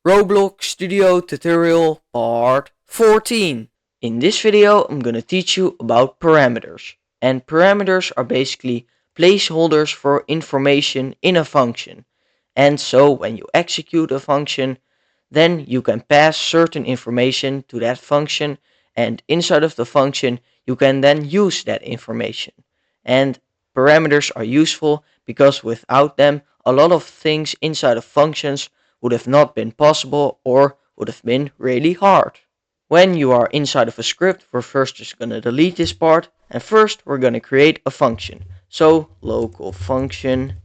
Roblox Studio Tutorial Part 14. In this video I'm gonna teach you about parameters. And parameters are basically placeholders for information in a function. And so when you execute a function, then you can pass certain information to that function, and inside of the function you can then use that information. And parameters are useful because without them a lot of things inside of functions would have not been possible or would have been really hard. When you are inside of a script, we're first just going to delete this part, and first we're going to create a function. So local function,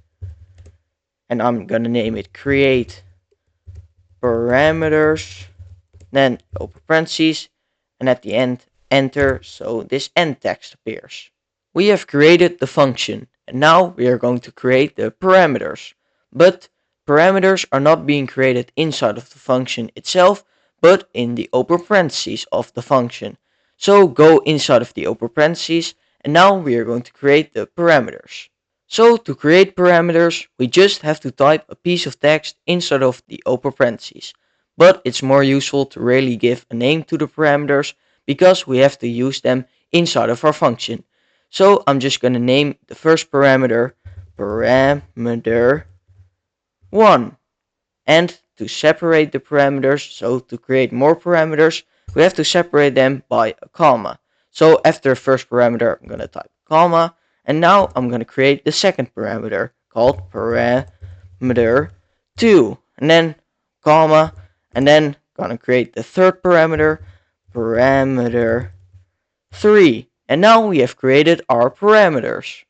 and I'm going to name it create parameters, then open parentheses, and at the end enter, so this end text appears. We have created the function, and now we are going to create the parameters. But parameters are not being created inside of the function itself, but in the open parentheses of the function. So go inside of the open parentheses, and now we are going to create the parameters. So to create parameters, we just have to type a piece of text inside of the open parentheses. But it's more useful to really give a name to the parameters because we have to use them inside of our function. So I'm just going to name the first parameter parameter 1. And to separate the parameters, so to create more parameters, we have to separate them by a comma. So after the first parameter, I'm going to type comma, and now I'm going to create the second parameter called parameter 2, and then comma, and then I'm going to create the third parameter, parameter 3. And now we have created our parameters.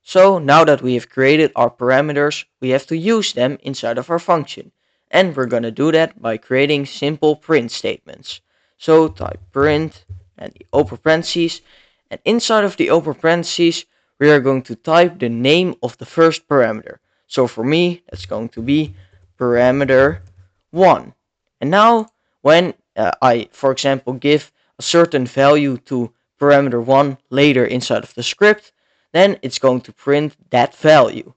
So now that we have created our parameters, we have to use them inside of our function. And we're going to do that by creating simple print statements. So type print and the open parentheses. And inside of the open parentheses, we are going to type the name of the first parameter. So for me, that's going to be parameter 1. And now when I, for example, give a certain value to parameter 1 later inside of the script, then it's going to print that value.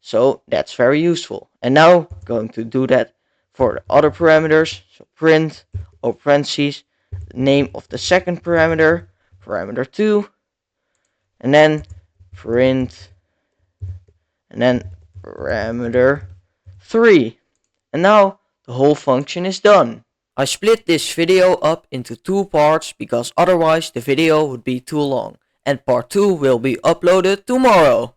So that's very useful. And now going to do that for the other parameters. So print, open parentheses, the name of the second parameter, parameter 2, and then print, and then parameter 3. And now the whole function is done. I split this video up into 2 parts because otherwise the video would be too long, and part 2 will be uploaded tomorrow.